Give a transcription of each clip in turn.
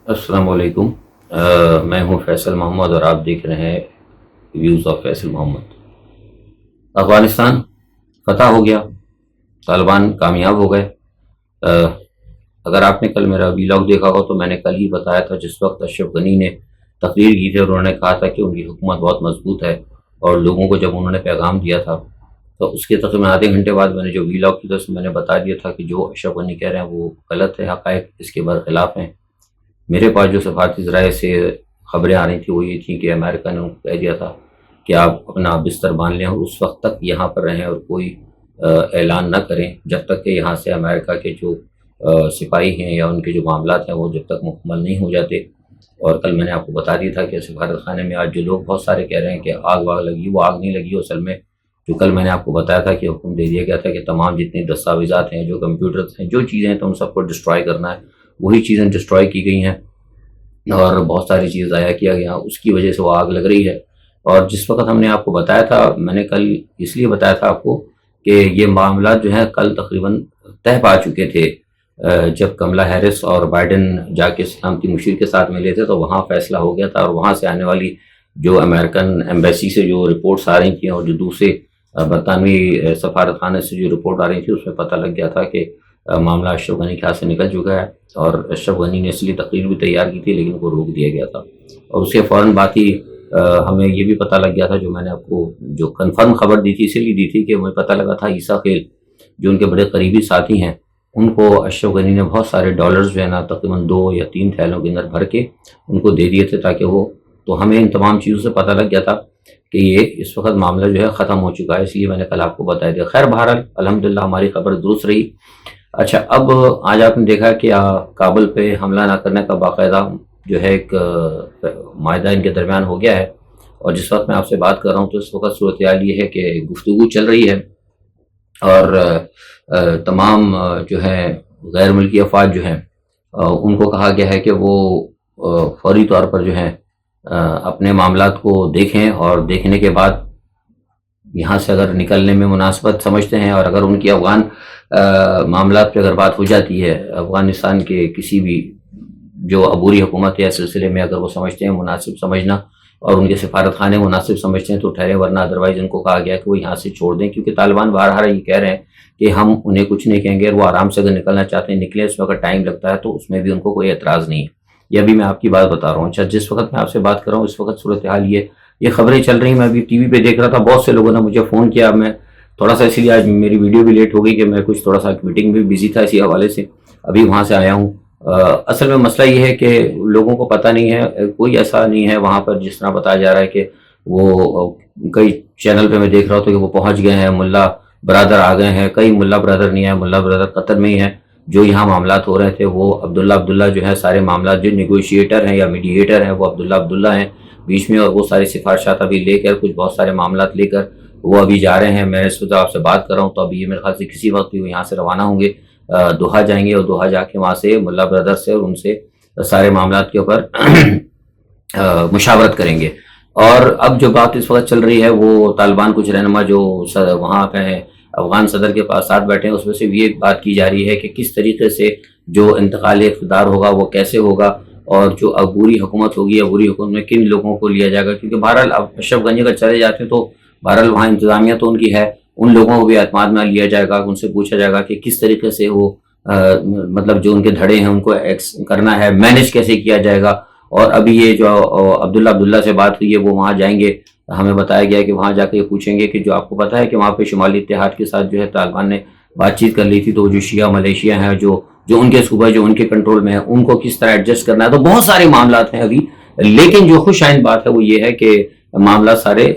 السلام علیکم۔ میں ہوں فیصل محمد اور آپ دیکھ رہے ہیں ویوز آف فیصل محمد۔ افغانستان فتح ہو گیا، طالبان کامیاب ہو گئے۔ اگر آپ نے کل میرا ویلاگ دیکھا ہو تو میں نے کل ہی بتایا تھا، جس وقت اشرف غنی نے تقریر کی تھی اور انہوں نے کہا تھا کہ ان کی حکومت بہت مضبوط ہے، اور لوگوں کو جب انہوں نے پیغام دیا تھا تو اس کے تقریباً آدھے گھنٹے بعد میں نے جو ویلاگ کی تھا اس میں نے بتا دیا تھا کہ جو اشرف غنی کہہ رہے ہیں وہ غلط ہے، حقائق اس کے برخلاف ہیں۔ میرے پاس جو سفارتی ذرائع سے خبریں آ رہی تھیں وہ یہ تھیں کہ امریکہ نے ان کو کہہ دیا تھا کہ آپ اپنا بستر باندھ لیں اور اس وقت تک یہاں پر رہیں اور کوئی اعلان نہ کریں جب تک کہ یہاں سے امریکہ کے جو سپاہی ہیں یا ان کے جو معاملات ہیں وہ جب تک مکمل نہیں ہو جاتے۔ اور کل میں نے آپ کو بتا دیا تھا کہ سفارت خانے میں آج جو لوگ بہت سارے کہہ رہے ہیں کہ آگ واگ لگی، وہ آگ نہیں لگی۔ اصل میں جو کل میں نے آپ کو بتایا تھا کہ حکم دے دیا گیا تھا کہ تمام جتنی دستاویزات ہیں، جو کمپیوٹرز ہیں، جو چیزیں ہیں تو ان سب کو ڈسٹرائے کرنا ہے۔ وہی چیزیں ڈسٹرائے کی گئی ہیں اور بہت ساری چیز ضائع کیا گیا، اس کی وجہ سے وہ آگ لگ رہی ہے۔ اور جس وقت ہم نے آپ کو بتایا تھا، میں نے کل اس لیے بتایا تھا آپ کو کہ یہ معاملات جو ہیں کل تقریباً طے پا چکے تھے۔ جب کملا ہیرس اور بائیڈن جا کے سلامتی مشیر کے ساتھ ملے تھے تو وہاں فیصلہ ہو گیا تھا، اور وہاں سے آنے والی جو امریکن ایمبیسی سے جو رپورٹس آ رہی تھیں اور جو دوسرے برطانوی سفارت خانے سے جو رپورٹ آ رہی تھی اس میں پتہ لگ گیا تھا کہ معاملہ اشرف غنی کے ہاتھ سے نکل چکا ہے۔ اور اشرف غنی نے اصلی تقریر بھی تیار کی تھی لیکن وہ روک دیا گیا تھا، اور اس کے فوراً بعد ہی ہمیں یہ بھی پتہ لگ گیا تھا، جو میں نے آپ کو جو کنفرم خبر دی تھی اسی لیے دی تھی کہ مجھے پتہ لگا تھا عیسیٰ خیل جو ان کے بڑے قریبی ساتھی ہیں ان کو اشرف غنی نے بہت سارے ڈالرز جو ہے نا تقریباً 2 یا 3 تھیلوں کے اندر بھر کے ان کو دے دیے تھے تاکہ وہ، تو ہمیں ان تمام چیزوں سے پتہ لگ گیا تھا کہ یہ اس وقت معاملہ جو ہے ختم ہو چکا ہے، اس لیے میں نے کل آپ کو بتایا دیا۔ خیر بہرحال الحمدللہ ہماری خبر درست رہی۔ اچھا، اب آج آپ نے دیکھا کہ کابل پہ حملہ نہ کرنے کا باقاعدہ جو ہے ایک معاہدہ ان کے درمیان ہو گیا ہے، اور جس وقت میں آپ سے بات کر رہا ہوں تو اس وقت صورتحال یہ ہے کہ گفتگو چل رہی ہے، اور تمام جو ہے غیر ملکی افواج جو ہیں ان کو کہا گیا ہے کہ وہ فوری طور پر جو ہے اپنے معاملات کو دیکھیں، اور دیکھنے کے بعد یہاں سے اگر نکلنے میں مناسبت سمجھتے ہیں، اور اگر ان کی افغان معاملات پہ اگر بات ہو جاتی ہے افغانستان کے کسی بھی جو عبوری حکومت یا سلسلے میں اگر وہ سمجھتے ہیں مناسب سمجھنا اور ان کے سفارت خانے مناسب سمجھتے ہیں تو ٹھہرے، ورنہ ادروائز ان کو کہا گیا کہ وہ یہاں سے چھوڑ دیں، کیونکہ طالبان بارہا یہ کہہ رہے ہیں کہ ہم انہیں کچھ نہیں کہیں گے، اور وہ آرام سے اگر نکلنا چاہتے ہیں نکلیں، اس میں اگر ٹائم لگتا ہے تو اس میں بھی ان کو کوئی اعتراض نہیں ہے۔ یہ ابھی میں آپ کی بات بتا رہا ہوں۔ اچھا، جس وقت میں آپ سے بات کر رہا ہوں اس وقت صورتحال یہ خبریں چل رہی ہیں، میں ابھی ٹی وی پہ دیکھ رہا تھا، بہت سے لوگوں نے مجھے فون کیا، میں تھوڑا سا اسی لیے آج میری ویڈیو بھی لیٹ ہو گئی کہ میں کچھ تھوڑا سا میٹنگ میں بزی تھا، اسی حوالے سے ابھی وہاں سے آیا ہوں۔ اصل میں مسئلہ یہ ہے کہ لوگوں کو پتہ نہیں ہے، کوئی ایسا نہیں ہے وہاں پر جس طرح بتایا جا رہا ہے کہ وہ کئی چینل پہ میں دیکھ رہا تھا کہ وہ پہنچ گئے ہیں، ملا برادر آ گئے ہیں۔ کئی ملا برادر نہیں آئے، ملا برادر قطر میں ہی ہیں۔ جو یہاں معاملات ہو رہے تھے وہ عبداللہ جو ہے سارے معاملات جو نیگوشیٹر ہیں یا میڈیٹر ہیں وہ عبداللہ ہیں بیچ میں، اور وہ ساری سفارشات ابھی لے کر کچھ بہت سارے معاملات لے کر وہ ابھی جا رہے ہیں۔ میں اس وقت آپ سے بات کر رہا ہوں تو ابھی یہ میرے خیال سے کسی وقت بھی وہ یہاں سے روانہ ہوں گے، دوحہ جائیں گے، اور دوحہ جا کے وہاں سے ملا برادر سے اور ان سے سارے معاملات کے اوپر مشاورت کریں گے۔ اور اب جو بات اس وقت چل رہی ہے وہ طالبان کچھ رہنما جو وہاں پہ ہیں افغان صدر کے پاس ساتھ بیٹھے ہیں، اس میں سے بھی ایک بات کی جا رہی ہے کہ کس طریقے سے جو انتقال اقتدار ہوگا وہ کیسے ہوگا، اور جو عبوری حکومت ہوگی عبوری حکومت میں کن لوگوں کو لیا جائے گا، کیونکہ بہرحال اب اشرف غنی اگر چلے جاتے ہیں تو بہرحال وہاں انتظامیہ تو ان کی ہے، ان لوگوں کو بھی اعتماد میں لیا جائے گا، ان سے پوچھا جائے گا کہ کس طریقے سے وہ مطلب جو ان کے دھڑے ہیں ان کو کرنا ہے، مینج کیسے کیا جائے گا۔ اور ابھی یہ جو عبداللہ سے بات ہوئی ہے وہ وہاں جائیں گے، ہمیں بتایا گیا کہ وہاں جا کے پوچھیں گے کہ جو آپ کو پتہ ہے کہ وہاں پہ شمالی اتحاد کے ساتھ جو ہے طالبان نے بات چیت کر لی تھی، تو جو شیعہ ملیشیا ہیں جو ان کے صوبہ جو ان کے کنٹرول میں ہے ان کو کس طرح ایڈجسٹ کرنا ہے، تو بہت سارے معاملات ہیں ابھی۔ لیکن جو خوش آئند بات ہے وہ یہ ہے کہ معاملات سارے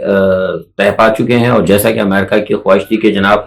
طے پا چکے ہیں، اور جیسا کہ امریکہ کی خواہش تھی کہ جناب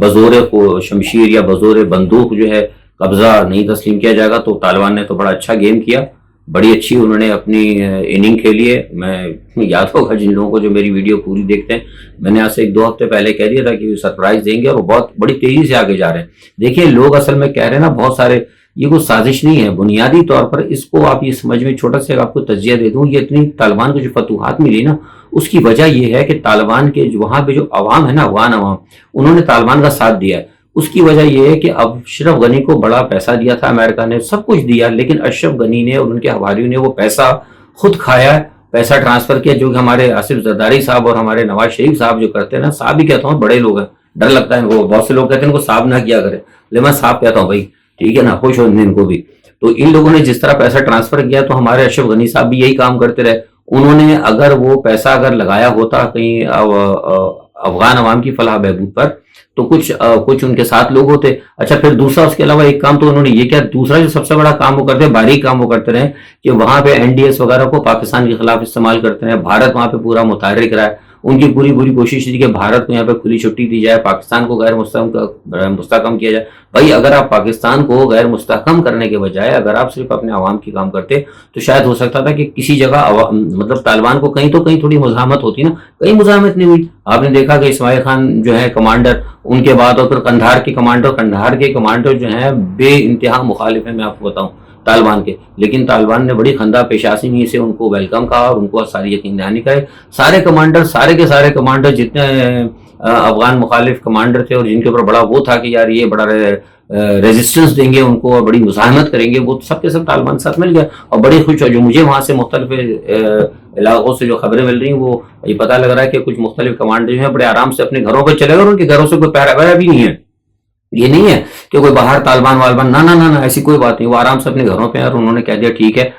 بزور شمشیر یا بزور بندوق جو ہے قبضہ نہیں تسلیم کیا جائے گا، تو طالبان نے تو بڑا اچھا گیم کیا، بڑی اچھی انہوں نے اپنی اننگ کھیلی ہے۔ میں یاد ہوگا جن لوگوں کو جو میری ویڈیو پوری دیکھتے ہیں، میں نے آج سے 1-2 ہفتے پہلے کہہ دیا تھا کہ وہ سرپرائز دیں گے، اور وہ بہت بڑی تیزی سے آگے جا رہے ہیں۔ دیکھیے لوگ اصل میں کہہ رہے ہیں نا بہت سارے، یہ کوئی سازش نہیں ہے، بنیادی طور پر اس کو آپ یہ سمجھ میں چھوٹا سا آپ کو تجزیہ دے دوں، یہ اتنی طالبان کو جو فتوحات ملی نا اس کی وجہ یہ ہے کہ طالبان کے وہاں پہ جو عوام ہے نا افغان عوام، انہوں نے طالبان کا ساتھ دیا ہے۔ اس کی وجہ یہ ہے کہ اشرف غنی کو بڑا پیسہ دیا تھا امریکہ نے، سب کچھ دیا، لیکن اشرف غنی نے اور ان کے حواریوں نے وہ پیسہ خود کھایا، پیسہ ٹرانسفر کیا، جو کہ ہمارے آصف زرداری صاحب اور ہمارے نواز شریف صاحب جو کرتے ہیں نا، صاحب ہی کہتا ہوں، بڑے لوگ ہیں، ڈر لگتا ہے ان کو، بہت سے لوگ کہتے ہیں ان کو صاحب نہ کیا کرے، لیکن میں صاحب کہتا ہوں بھائی، ٹھیک ہے نا، خوش ہو ان کو بھی۔ تو ان لوگوں نے جس طرح پیسہ ٹرانسفر کیا، تو ہمارے اشرف غنی صاحب بھی یہی کام کرتے رہے، انہوں نے اگر وہ پیسہ اگر لگایا ہوتا کہیں افغان عوام کی فلاح بہبود پر، تو کچھ ان کے ساتھ لوگ ہوتے۔ اچھا پھر دوسرا اس کے علاوہ ایک کام تو انہوں نے یہ کیا، دوسرا جو سب سے بڑا کام وہ کرتے، باریک کام وہ کرتے رہے کہ وہاں پہ این ڈی ایس وغیرہ کو پاکستان کے خلاف استعمال کرتے رہے، بھارت وہاں پہ پورا متحرک رہا ہے، ان کی پوری کوشش تھی کہ بھارت کو یہاں پہ کھلی چھٹی دی جائے، پاکستان کو غیر مستحکم کیا جائے۔ بھائی اگر آپ پاکستان کو غیر مستحکم کرنے کے بجائے اگر آپ صرف اپنے عوام کی کام کرتے تو شاید ہو سکتا تھا کہ کسی جگہ مطلب طالبان کو کہیں تو کہیں تھوڑی مزاحمت ہوتی نا، کہیں مزاحمت نہیں ہوئی۔ آپ نے دیکھا کہ اسماعیل خان جو ہے کمانڈر، ان کے بعد اور پھر قندھار کے کمانڈر جو ہیں بے انتہا مخالف ہیں، میں آپ کو بتاؤں طالبان کے، لیکن طالبان نے بڑی خندہ پیشانی سے ان کو ویلکم کہا اور ان کو ساری یقین دہانی کرے۔ سارے کے سارے کمانڈر جتنے افغان مخالف کمانڈر تھے اور جن کے اوپر بڑا وہ تھا کہ یار یہ بڑا ریزسٹنس دیں گے ان کو اور بڑی مزاحمت کریں گے، وہ سب کے سب طالبان ساتھ مل گیا اور بڑی خوش ہو۔ جو مجھے وہاں سے مختلف علاقوں سے جو خبریں مل رہی ہیں، وہ یہ پتہ لگ رہا ہے کہ کچھ مختلف کمانڈر جو ہیں بڑے آرام سے اپنے گھروں پہ چلے گئے اور ان کے گھروں سے کوئی پہرا وہرا بھی نہیں ہے۔ یہ نہیں ہے کہ کوئی باہر طالبان والبان، نہ ایسی کوئی بات نہیں، وہ آرام سے اپنے گھروں پہ اور انہوں نے کہہ دیا ٹھیک ہے،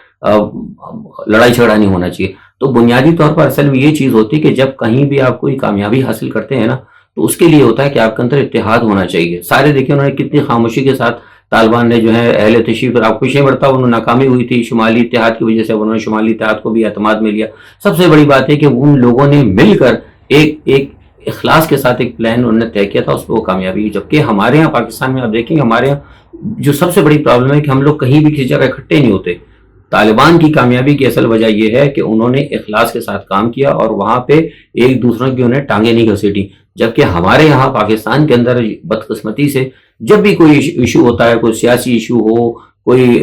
لڑائی جھگڑا نہیں ہونا چاہیے۔ تو بنیادی طور پر اصل میں یہ چیز ہوتی ہے کہ جب کہیں بھی آپ کوئی کامیابی حاصل کرتے ہیں نا، تو اس کے لیے ہوتا ہے کہ آپ کے اندر اتحاد ہونا چاہیے۔ سارے دیکھیں انہوں نے کتنی خاموشی کے ساتھ طالبان نے جو ہے اہل تشریف پر، آپ خوشی مرتا انہوں نے ناکامی ہوئی تھی شمالی اتحاد کی وجہ سے، انہوں نے شمالی اتحاد کو بھی اعتماد میں لیا۔ سب سے بڑی بات ہے کہ ان لوگوں نے مل کر ایک اخلاص کے ساتھ ایک پلان انہوں نے طے کیا تھا، اس پہ وہ کامیابی ہوئی۔ جبکہ ہمارے ہاں پاکستان میں آپ دیکھیں گے، ہمارے ہاں جو سب سے بڑی پرابلم ہے کہ ہم لوگ کہیں بھی کسی جگہ اکٹھے نہیں ہوتے۔ طالبان کی کامیابی کی اصل وجہ یہ ہے کہ انہوں نے اخلاص کے ساتھ کام کیا اور وہاں پہ ایک دوسروں کی انہیں ٹانگیں نہیں گھسیٹی۔ جبکہ ہمارے یہاں پاکستان کے اندر بدقسمتی سے جب بھی کوئی ایشو ہوتا ہے، کوئی سیاسی ایشو ہو، کوئی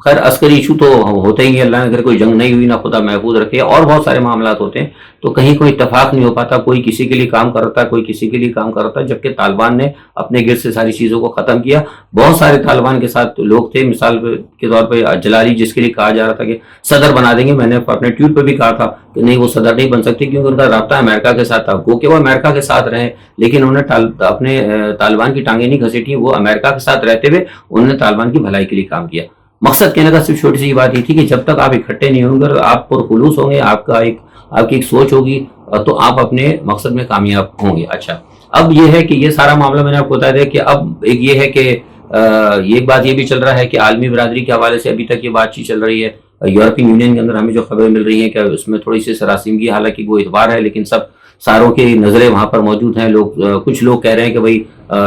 خیر عسکری ایشو تو ہوتا ہی ہے، اللہ نے اگر کوئی جنگ نہیں ہوئی نہ خدا محفوظ رکھے، اور بہت سارے معاملات ہوتے ہیں، تو کہیں کوئی اتفاق نہیں ہو پاتا، کوئی کسی کے لیے کام کرتا ہے، کوئی کسی کے لیے کام کرتا ہے۔ جبکہ طالبان نے اپنے گرد سے ساری چیزوں کو ختم کیا۔ بہت سارے طالبان کے ساتھ لوگ تھے، مثال کے طور پہ جلالی، جس کے لیے کہا جا رہا تھا کہ صدر بنا دیں گے، میں نے اپنے ٹویٹ پہ بھی کہا تھا کہ نہیں، وہ صدر نہیں بن سکتے کیونکہ ان کا رابطہ امریکہ کے ساتھ تھا۔ گو کہ وہ امریکہ کے ساتھ رہے، لیکن انہوں نے اپنے طالبان کی ٹانگیں نہیں گھسیٹی، وہ امریکہ کے ساتھ رہتے ہوئے انہوں نے طالبان کی بھلائی کے لیے کام کیا۔ مقصد کہنے کا صرف چھوٹی سی بات یہ تھی کہ جب تک آپ اکٹھے نہیں ہوں گے، آپ پرخلوص ہوں گے، آپ کی ایک سوچ ہوگی، تو آپ اپنے مقصد میں کامیاب ہوں گے۔ اچھا، اب یہ ہے کہ یہ سارا معاملہ میں نے آپ کو بتا دیا کہ اب ایک یہ ہے کہ ایک بات یہ بھی چل رہا ہے کہ عالمی برادری کے حوالے سے ابھی تک یہ بات چیت چل رہی ہے۔ یورپین یونین کے اندر ہمیں جو خبریں مل رہی ہیں کہ اس میں تھوڑی سی سراسیمگی، حالانکہ وہ اتوار ہے، لیکن ساروں کی نظریں وہاں پر موجود ہیں۔ کچھ لوگ کہہ رہے ہیں کہ بھائی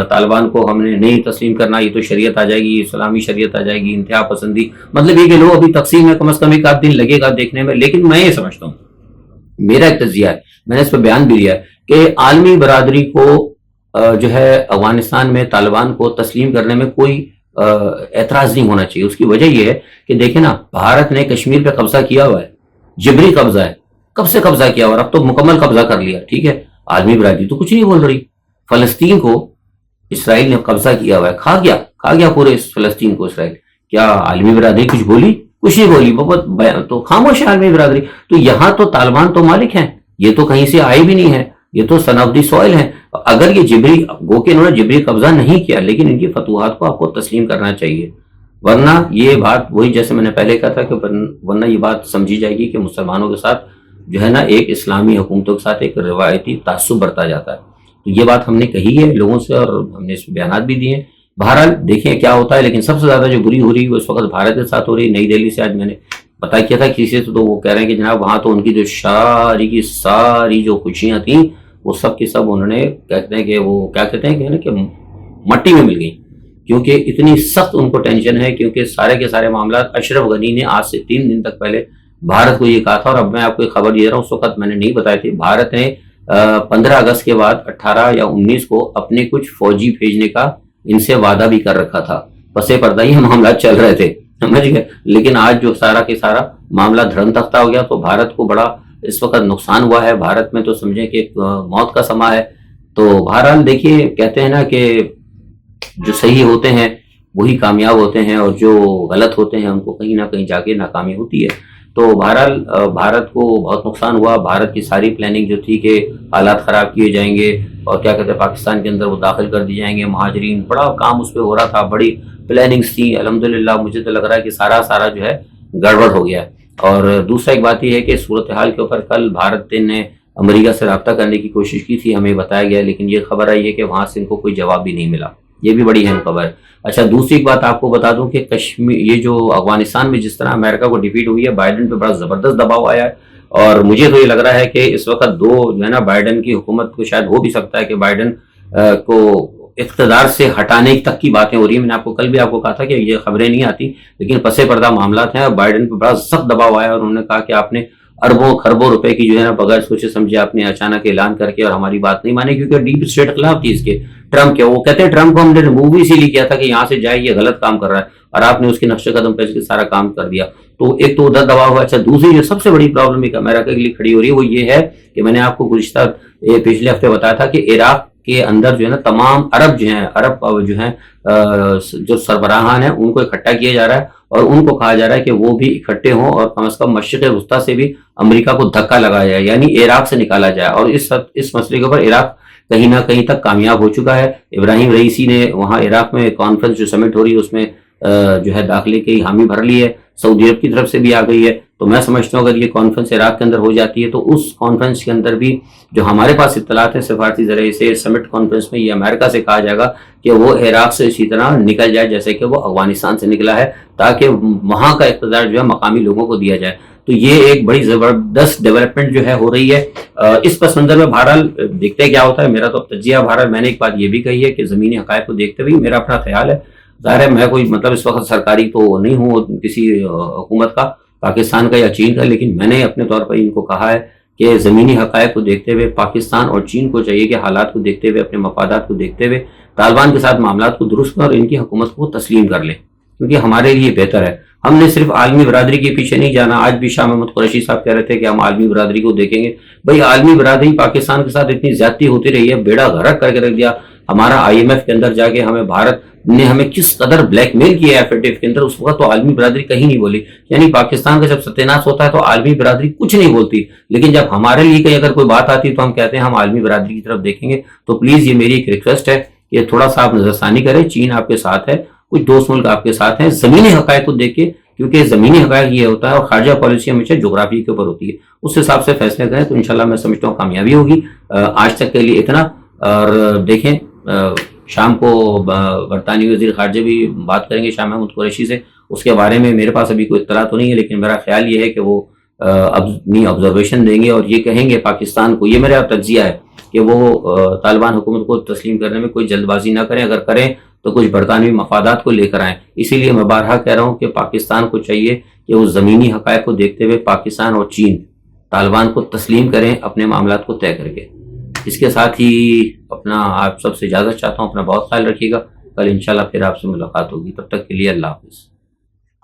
طالبان کو ہم نے نہیں تسلیم کرنا، یہ تو شریعت آ جائے گی، اسلامی شریعت آ جائے گی، انتہا پسندی، مطلب یہ کہ لوگ ابھی تقسیم میں کم از کم ایک آدھ دن لگے گا دیکھنے میں۔ لیکن میں یہ سمجھتا ہوں، میرا ایک تجزیہ ہے، میں نے اس پہ بیان بھی دیا ہے کہ عالمی برادری کو جو ہے افغانستان میں طالبان کو تسلیم کرنے میں کوئی اعتراض نہیں ہونا چاہیے۔ اس کی وجہ یہ ہے کہ دیکھیں نا، بھارت نے کشمیر پہ قبضہ کیا ہوا ہے، جبری قبضہ ہے، کب سے قبضہ کیا ہوا، اب تو مکمل قبضہ کر لیا، ٹھیک ہے، عالمی برادری تو کچھ نہیں بول رہی۔ فلسطین کو اسرائیل نے قبضہ کیا ہوا ہے، کھا گیا پورے فلسطین کو اسرائیل۔ کیا عالمی برادری کچھ بولی؟ کچھ نہیں بولی، بہت تو خاموش ہے عالمی برادری۔ تو یہاں تو طالبان تو مالک ہیں، یہ تو کہیں سے آئے بھی نہیں ہے، یہ تو سن آف دی سوئل ہے۔ اگر یہ جبری، گو کہ انہوں نے جبری قبضہ نہیں کیا، لیکن ان کی فتوحات کو آپ کو تسلیم کرنا چاہیے، ورنہ یہ بات وہی جیسے میں نے پہلے کہا تھا کہ ورنہ یہ بات سمجھی جائے گی کہ مسلمانوں کے ساتھ جو ہے نا ایک اسلامی حکومتوں کے ساتھ ایک روایتی تعصب برتا جاتا ہے۔ تو یہ بات ہم نے کہی ہے لوگوں سے اور ہم نے اس میں بیانات بھی دیے ہیں۔ بہرحال دیکھیں کیا ہوتا ہے، لیکن سب سے زیادہ جو بری ہو رہی ہے وہ اس وقت بھارت کے ساتھ ہو رہی ہے۔ نئی دہلی سے آج میں نے پتا کیا تھا کسی سے، تو وہ کہہ رہے ہیں کہ جناب وہاں تو ان کی جو ساری جو خوشیاں تھیں وہ سب کی سب انہوں نے کہتے ہیں کہ وہ کیا کہتے ہیں کہ مٹی میں مل گئی، کیونکہ اتنی سخت ان کو ٹینشن ہے، کیونکہ سارے کے سارے معاملات اشرف غنی نے آج سے 3 دن تک پہلے بھارت کو یہ کہا تھا، اور اب میں آپ کو ایک خبر دے رہا ہوں، اس وقت میں نے نہیں بتائی تھی۔ بھارت نے 15 اگست کے بعد 18 یا 19 کو اپنے کچھ فوجی بھیجنے کا ان سے وعدہ بھی کر رکھا تھا، پسے پردہ یہ معاملات چل رہے تھے، سمجھ گئے۔ لیکن آج جو سارا کے سارا معاملہ دھڑم تختہ ہو گیا، تو بھارت کو بڑا اس وقت نقصان ہوا ہے۔ بھارت میں تو سمجھیں کہ موت کا سما ہے۔ تو بہرحال دیکھیے، کہتے ہیں نا کہ جو صحیح ہوتے ہیں وہی کامیاب ہوتے ہیں اور جو غلط ہوتے ہیں ان کو کہیں نہ کہیں جا کے ناکامی ہوتی ہے۔ تو بہرحال بھارت کو بہت نقصان ہوا، بھارت کی ساری پلاننگ جو تھی کہ حالات خراب کیے جائیں گے اور کیا کہتے ہیں پاکستان کے اندر وہ داخل کر دی جائیں گے مہاجرین، بڑا کام اس پہ ہو رہا تھا، بڑی پلاننگز تھیں۔ الحمدللہ مجھے تو لگ رہا ہے کہ سارا جو ہے گڑبڑ ہو گیا ہے۔ اور دوسرا ایک بات یہ ہے کہ صورتحال کے اوپر کل بھارت نے امریکہ سے رابطہ کرنے کی کوشش کی تھی، ہمیں بتایا گیا، لیکن یہ خبر آئی ہے کہ وہاں سے ان کو کوئی جواب بھی نہیں ملا، یہ بھی بڑی اہم خبر ہے۔ اچھا دوسری بات آپ کو بتا دوں کہ کشمیر، یہ جو افغانستان میں جس طرح امریکا کو ڈیفیٹ ہوئی ہے، بائیڈن پہ بڑا زبردست دباؤ آیا ہے، اور مجھے تو یہ لگ رہا ہے کہ اس وقت جو ہے نا بائیڈن کی حکومت کو شاید ہو بھی سکتا ہے کہ بائیڈن کو اقتدار سے ہٹانے تک کی باتیں ہو رہی ہیں۔ میں نے کل بھی آپ کو کہا تھا کہ یہ خبریں نہیں آتی، لیکن پس پردہ معاملات ہیں، اور بائیڈن پہ بڑا سخت دباؤ آیا اور انہوں نے کہا کہ آپ نے اربوں خربوں روپے کی جو ہے نا بغیر سوچے سمجھے آپ نے اچانک اعلان کر کے اور ہماری بات نہیں مانی، کیونکہ ڈیپ اسٹیٹ خلاف تھی اس کے ٹرمپ کے۔ وہ کہتے ہیں ٹرمپ کو ہم نے ریموو بھی اسی لیے کیا تھا کہ یہاں سے جائے، یہ غلط کام کر رہا ہے، اور آپ نے اس کے نقش قدم پہ سارا کام کر دیا۔ تو ایک تو ادھر دباؤ ہوا۔ اچھا دوسری جو سب سے بڑی پرابلم ایک امریکہ کے لیے کھڑی ہو رہی ہے وہ یہ ہے کہ میں نے آپ کو گزشتہ پچھلے ہفتے بتایا تھا کہ عراق کے اندر جو ہے نا تمام عرب جو ہیں جو سربراہان ہیں ان کو اکٹھا کیا جا رہا ہے، اور ان کو کہا جا رہا ہے کہ وہ بھی اکٹھے ہوں اور کم از کم مشرق وسطیٰ سے بھی امریکہ کو دھکا لگایا جائے، یعنی عراق سے نکالا جائے۔ اور اس مسئلے کے اوپر عراق کہیں نہ کہیں تک کامیاب ہو چکا ہے۔ ابراہیم رئیسی نے وہاں عراق میں کانفرنس جو سمٹ ہو رہی ہے اس میں جو ہے داخلے کی حامی بھر لی ہے، سعودی عرب کی طرف سے بھی آ گئی ہے۔ تو میں سمجھتا ہوں اگر یہ کانفرنس عراق کے اندر ہو جاتی ہے تو اس کانفرنس کے اندر بھی جو ہمارے پاس اطلاعات ہیں سفارتی ذریعے سے، سمٹ کانفرنس میں یہ امریکہ سے کہا جائے گا کہ وہ عراق سے اسی طرح نکل جائے جیسے کہ وہ افغانستان سے نکلا ہے، تاکہ وہاں کا اقتدار جو ہے مقامی لوگوں کو دیا جائے۔ تو یہ ایک بڑی زبردست ڈیولپمنٹ جو ہے ہو رہی ہے۔ اس پس منظر میں بہرحال دیکھتے کیا ہوتا ہے۔ میرا تو تجزیہ بہرحال میں نے ایک بات یہ بھی کہی ہے کہ زمینی حقائق کو دیکھتے ہوئے میرا اپنا خیال ہے، ظاہر ہے میں کوئی اس وقت سرکاری تو نہیں ہوں کسی حکومت کا، پاکستان کا یا چین کا، لیکن میں نے اپنے طور پر ان کو کہا ہے کہ زمینی حقائق کو دیکھتے ہوئے پاکستان اور چین کو چاہیے کہ حالات کو دیکھتے ہوئے، اپنے مفادات کو دیکھتے ہوئے طالبان کے ساتھ معاملات کو درست کریں اور ان کی حکومت کو تسلیم کر لیں، کیونکہ ہمارے لیے بہتر ہے۔ ہم نے صرف عالمی برادری کے پیچھے نہیں جانا۔ آج بھی شاہ محمود قریشی صاحب کہہ رہے تھے کہ ہم عالمی برادری کو دیکھیں گے۔ بھائی عالمی برادری پاکستان کے ساتھ اتنی زیادتی ہوتی رہی ہے، بیڑا غرق کر کے رکھ دیا ہمارا۔ IMF کے اندر جا کے بھارت نے ہمیں کس قدر بلیک میل کیا ہے FATF کے اندر، اس وقت تو عالمی برادری کہیں نہیں بولی۔ یعنی پاکستان کا جب ستیہ ہوتا ہے تو عالمی برادری کچھ نہیں بولتی، لیکن جب ہمارے لیے کہیں اگر کوئی بات آتی ہے تو ہم کہتے ہیں ہم عالمی برادری کی طرف دیکھیں گے۔ تو پلیز یہ میری ایک ریکویسٹ ہے کہ تھوڑا سا آپ نظر ثانی کریں، چین آپ کے ساتھ ہے، کچھ دوست ملک آپ کے ساتھ ہیں، زمینی حقائق کو دیکھ کے، کیونکہ زمینی حقائق یہ ہوتا ہے اور خارجہ پالیسی ہمیشہ جغرافی کے اوپر ہوتی ہے، اس حساب سے فیصلے کریں تو انشاءاللہ میں سمجھتا ہوں کامیابی ہوگی۔ آج تک کے لیے اتنا، اور دیکھیں شام کو برطانوی وزیر خارجہ بھی بات کریں گے شاہ محمود قریشی سے، اس کے بارے میں میرے پاس ابھی کوئی اطلاع تو نہیں ہے، لیکن میرا خیال یہ ہے کہ وہ اپنی آبزرویشن دیں گے اور یہ کہیں گے پاکستان کو، یہ میرا تجزیہ ہے کہ وہ طالبان حکومت کو تسلیم کرنے میں کوئی جلد بازی نہ کریں، اگر کریں تو کچھ برطانوی مفادات کو لے کر آئیں۔ اسی لیے میں بارہا کہہ رہا ہوں کہ پاکستان کو چاہیے کہ وہ زمینی حقائق کو دیکھتے ہوئے پاکستان اور چین طالبان کو تسلیم کریں اپنے معاملات کو طے کر کے۔ اس کے ساتھ ہی آپ سب سے اجازت چاہتا ہوں، اپنا بہت خیال رکھیے گا، کل انشاءاللہ پھر آپ سے ملاقات ہوگی، تب تک کے لیے اللہ حافظ۔